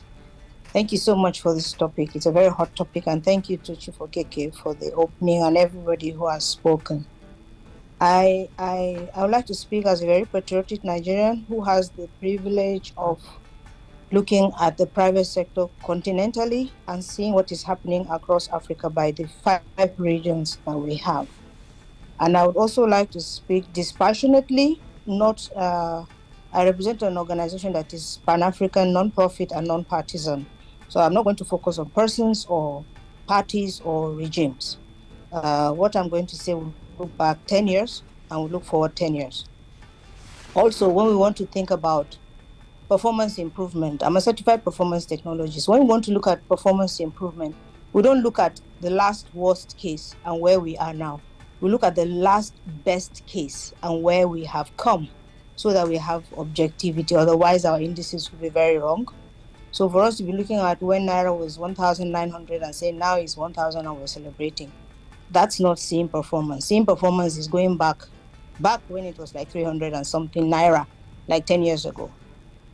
thank you so much for this topic. It's a very hot topic, and thank you to Chief Okeke for the opening and everybody who has spoken. I would like to speak as a very patriotic Nigerian who has the privilege of looking at the private sector continentally and seeing what is happening across Africa by the 5 regions that we have. And I would also like to speak dispassionately, not, I represent an organization that is Pan-African, non-profit and non-partisan. So I'm not going to focus on persons or parties or regimes. What I'm going to say will look back 10 years and we'll look forward 10 years. Also, when we want to think about performance improvement, I'm a certified performance technologist. When we want to look at performance improvement, we don't look at the last worst case and where we are now. We look at the last best case and where we have come so that we have objectivity. Otherwise, our indices will be very wrong. So for us to be looking at when Naira was 1,900 and saying now it's 1,000 and we're celebrating, that's not seeing performance. Seeing performance is going back when it was like 300 and something Naira, like 10 years ago.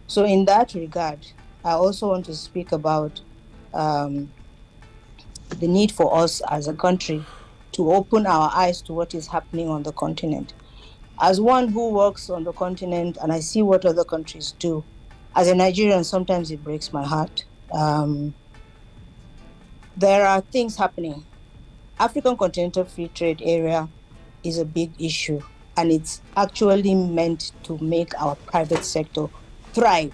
So in that regard, I also want to speak about the need for us as a country to open our eyes to what is happening on the continent. As one who works on the continent and I see what other countries do, as a Nigerian, sometimes it breaks my heart. There are things happening. African Continental Free Trade Area is a big issue, and it's actually meant to make our private sector thrive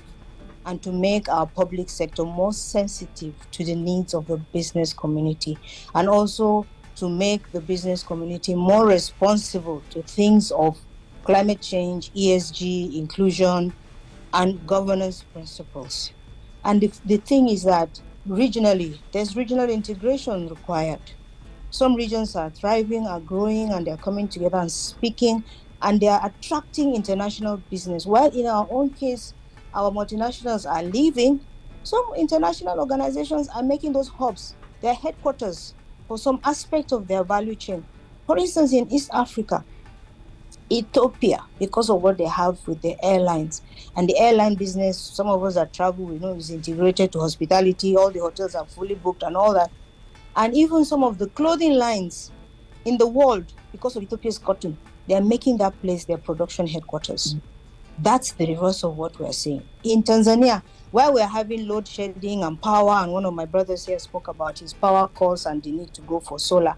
and to make our public sector more sensitive to the needs of the business community, and also to make the business community more responsible to things of climate change, ESG, inclusion, and governance principles. And the thing is that regionally, there's regional integration required. Some regions are thriving, are growing, and they're coming together and speaking, and they are attracting international business. While in our own case, our multinationals are leaving, some international organizations are making those hubs their headquarters for some aspect of their value chain. For instance, in East Africa, Ethiopia, because of what they have with the airlines and the airline business, some of us that travel, we know is integrated to hospitality, all the hotels are fully booked and all that. And even some of the clothing lines in the world, because of Ethiopia's cotton, they are making that place their production headquarters. That's the reverse of what we're seeing. In Tanzania, where we're having load shedding and power, and one of my brothers here spoke about his power costs and the need to go for solar.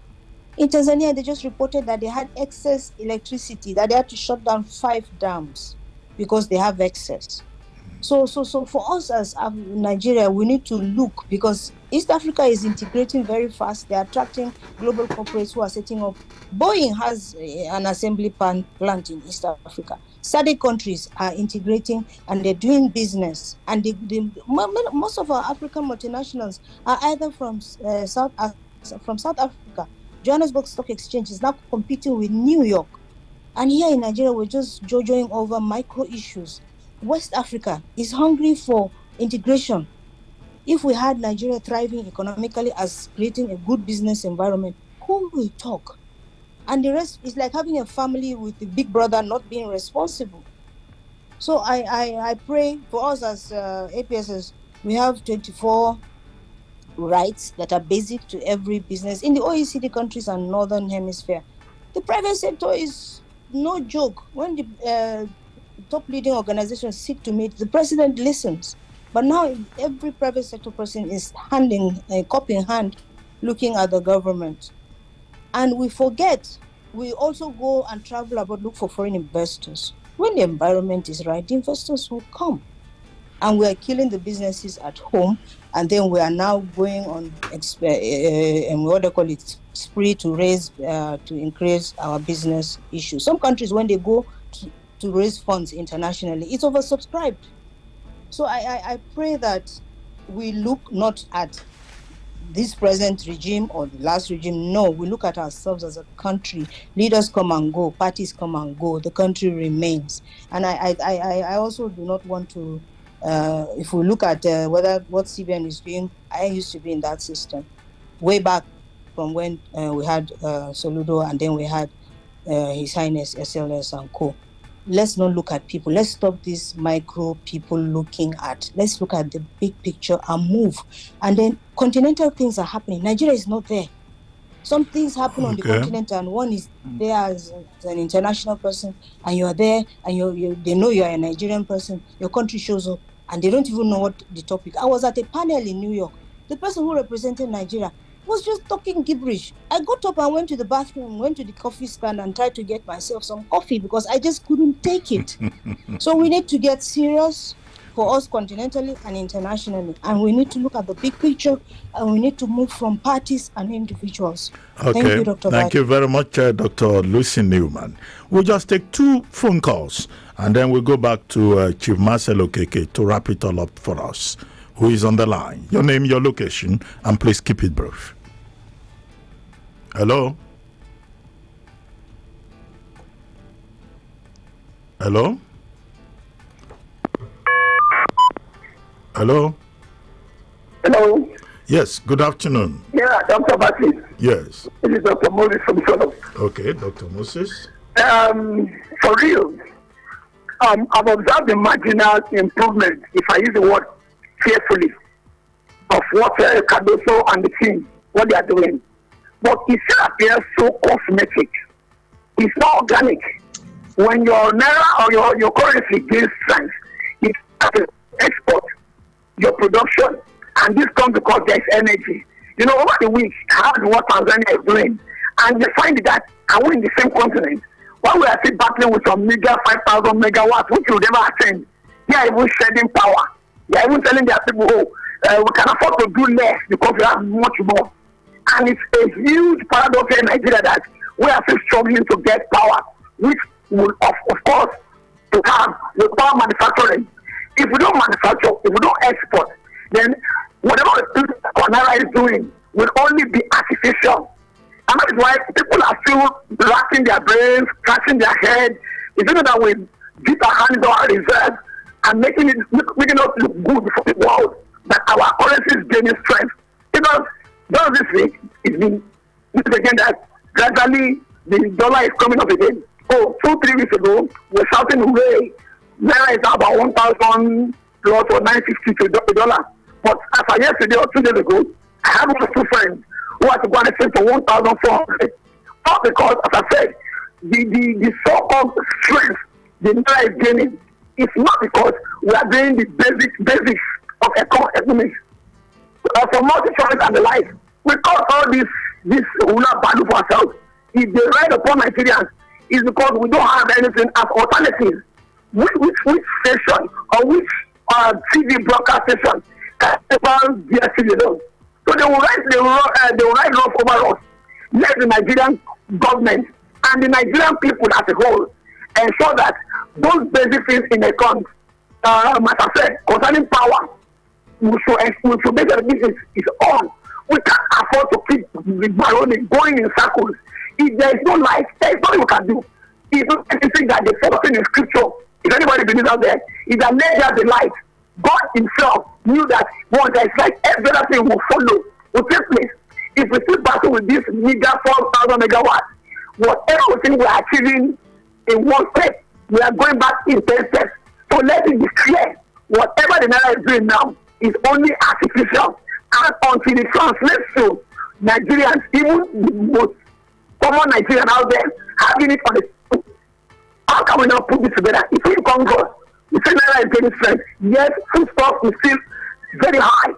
In Tanzania, they just reported that they had excess electricity, that they had to shut down 5 dams because they have excess. So for us as Nigeria, we need to look, because East Africa is integrating very fast. They're attracting global corporates who are setting up. Boeing has an assembly plant in East Africa. SADC countries are integrating and they're doing business. And most of our African multinationals are either from South Africa. Johannesburg Stock Exchange is now competing with New York. And here in Nigeria, we're just jojoing over micro issues. West Africa is hungry for integration. If we had Nigeria thriving economically as creating a good business environment, who will talk? And the rest is like having a family with the big brother not being responsible. So I pray for us as APSs, we have 24 rights that are basic to every business in the OECD countries and Northern Hemisphere. The private sector is no joke. When the top leading organizations seek to meet, the president listens. But now every private sector person is cup in hand, looking at the government. And we forget, we also go and travel about, look for foreign investors. When the environment is right, the investors will come. And we are killing the businesses at home. And then we are now going on, spree to increase our business issues. Some countries, when they go to raise funds internationally, it's oversubscribed. So I pray that we look not at this present regime or the last regime. No, we look at ourselves as a country. Leaders come and go, parties come and go, the country remains. And I also do not want to, if we look at what CBN is doing, I used to be in that system way back from when we had Soludo, and then we had His Highness SLS and co. Let's not look at people. Let's stop this micro people looking at. Let's look at the big picture and move. And then continental things are happening. Nigeria is not there. Some things happen on the continent, and one is there as an international person, and you are there, and they know you are a Nigerian person. Your country shows up, and they don't even know what the topic. I was at a panel in New York. The person who represented Nigeria was just talking gibberish. I got up and went to the bathroom, went to the coffee stand and tried to get myself some coffee because I just couldn't take it. So we need to get serious for us continentally and internationally. And we need to look at the big picture, and we need to move from parties and individuals. Okay. Thank you, Dr. Thank you very much, Dr. Lucy Newman. We'll just take 2 phone calls, and then we'll go back to Chief Marcel Okeke to wrap it all up for us. Who is on the line? Your name, your location, and please keep it brief. Hello? Hello? Hello? Hello? Yes, good afternoon. Yeah, Dr. Batis. Yes. This is Dr. Moses from Solo. Okay, Dr. Moses. For real, I've observed the marginal improvement, if I use the word carefully, of what Cardoso and the team, what they are doing. But it still appears so cosmetic. It's not organic. When your naira or your currency gains strength, it has to export your production, and this comes because there's energy. You know, over the week, I heard what Tanzania is doing, and you find that we're in the same continent. While we are still battling with some 5,000 megawatts, which will never attend, they are even shedding power. They are even telling their people, we can afford to do less because we have much more. And it's a huge paradox in Nigeria that we are still struggling to get power, which will, of course, to have with power manufacturing. If we don't manufacture, if we don't export, then whatever Naira is doing will only be artificial. And that is why people are still racking their brains, scratching their head. It's not that we dip our hands on our reserves and making us look good for the world, that our currency is gaining strength. Because just this week, it's been again that gradually the dollar is coming up again. 2-3 weeks ago, we're shouting hooray. Naira is now about 1,000 plus or 950 to the dollar. But as of yesterday or 2 days ago, I have one or 2 friends who had to go and exchange for 1,400. Not because, as I said, the so-called strength the Naira is gaining, it's not because we are doing the basics of economics. For multi-choice and the like, we call all this ruler value for ourselves. If they ride upon Nigerians, it's because we don't have anything as alternatives. Which station or which TV broadcast station can ever DSTV those? So they will ride off over us. Let the Nigerian government and the Nigerian people as a whole ensure that those basic things in account. As I said, concerning power, we should make sure this is on. We can't afford to keep going in circles. If there is no light, there is nothing we can do. Even anything that they follow in scripture, if anybody believes out there, is that let there be light. God himself knew that once there is light, every other thing will follow, will take place. If we still battle with this mega 4,000 megawatts, whatever we think we are achieving in one step, we are going back in 10 steps. So let it be clear, whatever the Naira is doing now is only artificial. And until it translates to Nigerians, even the most common Nigerian out there, having it on the, how can we not put this together? If we Congress, we say Naira is getting strength, yes, food stuff is still very high.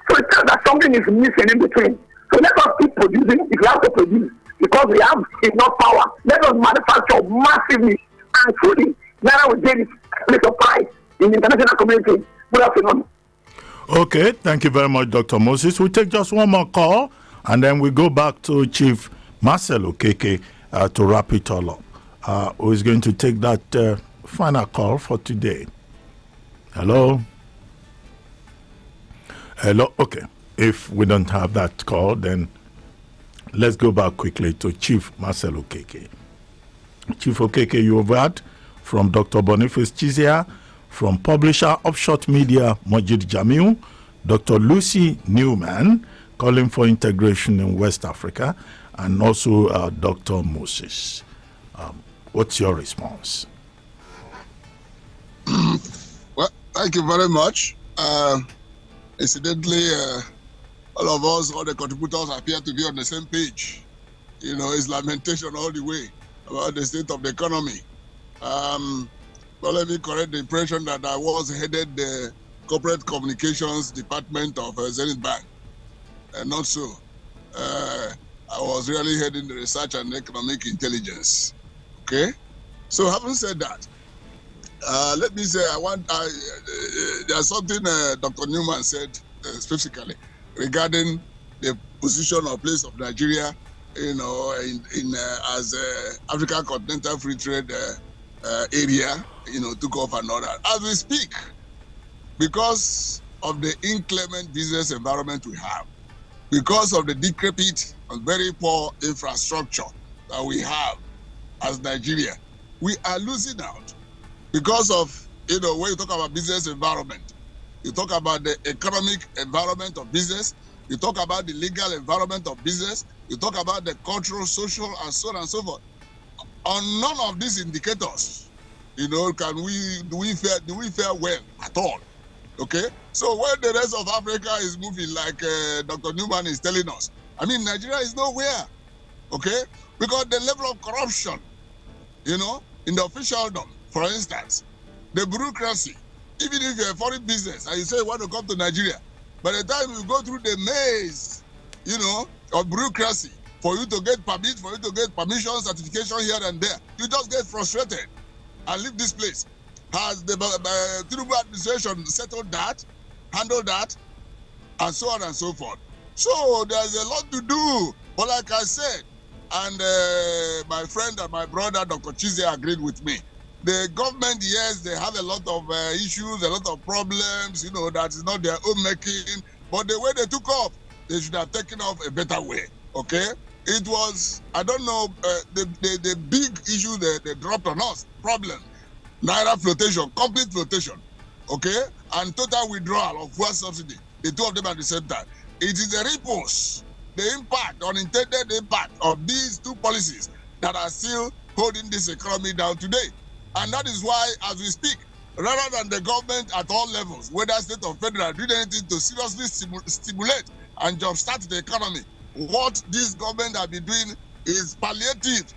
So it tells that something is missing in between. So let us keep producing if we have to produce, because we have enough power. Let us manufacture massively and truly. Naira will get its place of pride in the international community. Good afternoon. Okay, thank you very much, Dr. Moses. We'll take just one more call, and then we go back to Chief Marcel Okeke to wrap it all up. Who is going to take that final call for today? Hello? Hello? Okay. If we don't have that call, then let's go back quickly to Chief Marcel Okeke. Chief Okeke, you have heard from Dr. Boniface Chizia, from publisher of Short Media, Majid Jamil, Dr. Lucy Newman, calling for integration in West Africa, and also Dr. Moses. What's your response? Well, thank you very much. Incidentally, all of us, all the contributors appear to be on the same page. You know, it's lamentation all the way about the state of the economy. Well, let me correct the impression that I was headed the corporate communications department of Zenith Bank. Not so. I was really heading the research and economic intelligence. Okay? So having said that, let me say there's something Dr. Newman said specifically regarding the position or place of Nigeria, you know, in as African Continental Free Trade area, you know, took off and all that. As we speak, because of the inclement business environment we have, because of the decrepit and very poor infrastructure that we have as Nigeria, we are losing out. Because of, you know, when you talk about business environment, you talk about the economic environment of business, you talk about the legal environment of business, you talk about the cultural, social, and so on and so forth. On none of these indicators, you know, do we fare well at all? Okay? So when the rest of Africa is moving like Dr. Newman is telling us, I mean, Nigeria is nowhere. Okay? Because the level of corruption, you know, in the officialdom, for instance, the bureaucracy, even if you're a foreign business and you say you want to come to Nigeria, by the time you go through the maze, you know, of bureaucracy, for you to get permit, for you to get permission, certification here and there, you just get frustrated and leave this place. Has the Tinubu administration settled that, handled that, and so on and so forth? So there's a lot to do. But like I said, and my friend and my brother, Dr. Chize, agreed with me. The government, yes, they have a lot of issues, a lot of problems, you know, that is not their own making. But the way they took off, they should have taken off a better way, okay? It was, I don't know, the big issue they dropped on us, problem, Naira flotation, complete flotation, okay? And total withdrawal of fuel subsidy, the two of them at the same time. It is the ripples, the impact, unintended impact of these two policies that are still holding this economy down today. And that is why, as we speak, rather than the government at all levels, whether state or federal, doing anything to seriously stimulate and jumpstart the economy, what this government has been doing is palliative.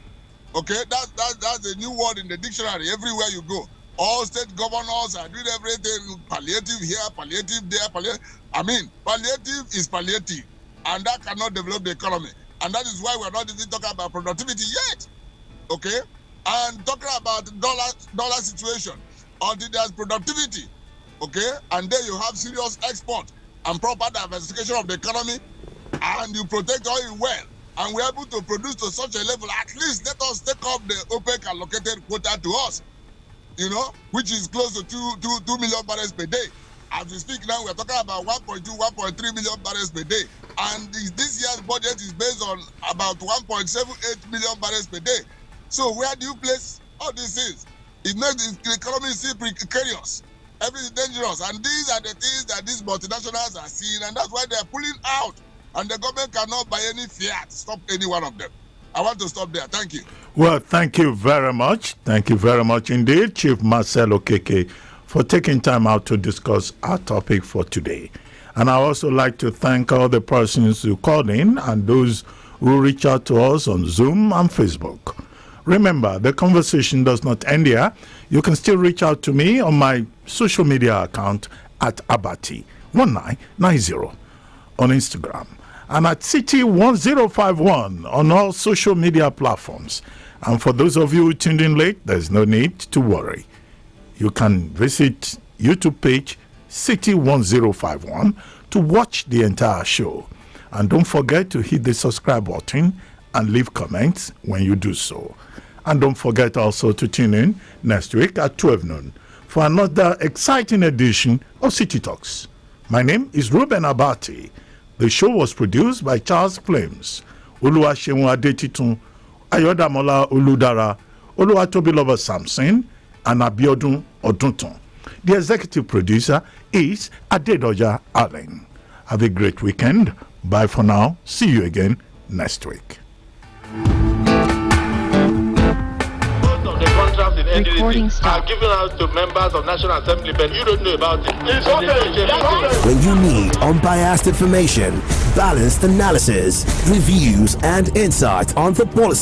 Okay, that's a new word in the dictionary everywhere you go. All state governors are doing everything, palliative here, palliative there, palliative. I mean, palliative is palliative, and that cannot develop the economy. And that is why we're not even talking about productivity yet. Okay? And talking about dollar situation, until there's productivity, okay, and then you have serious export and proper diversification of the economy, and you protect oil well, and we're able to produce to such a level, at least let us take up the OPEC allocated quota to us. you know, which is close to 2 million barrels per day. As we speak now, we're talking about 1.2, 1.3 million barrels per day. And this year's budget is based on about 1.78 million barrels per day. So where do you place all these things? It makes the economy seem precarious. Everything dangerous. And these are the things that these multinationals are seeing, and that's why they're pulling out. And the government cannot by any fiat stop any one of them. I want to stop there. Thank you. Well, thank you very much. Thank you very much indeed, Chief Marcel Okeke, for taking time out to discuss our topic for today. And I also like to thank all the persons who called in and those who reach out to us on Zoom and Facebook. Remember, the conversation does not end here. You can still reach out to me on my social media account at Abati1990 on Instagram and at City1051 on all social media platforms. And for those of you who tuned in late, there's no need to worry. You can visit YouTube page City1051 to watch the entire show. And don't forget to hit the subscribe button and leave comments when you do so. And don't forget also to tune in next week at 12 noon for another exciting edition of City Talks. My name is Ruben Abati. The show was produced by Charles Flames, Oluwaseun Adetitun, Ayodamola Oludara, Oluwatobiloba Samson, and Abiodun Odunton. The executive producer is Adedoja Allen. Have a great weekend. Bye for now. See you again next week. The contracts in NDDC are given out to members of National Assembly, but you don't know about it. When you need unbiased information, balanced analysis, reviews, and insight on the policy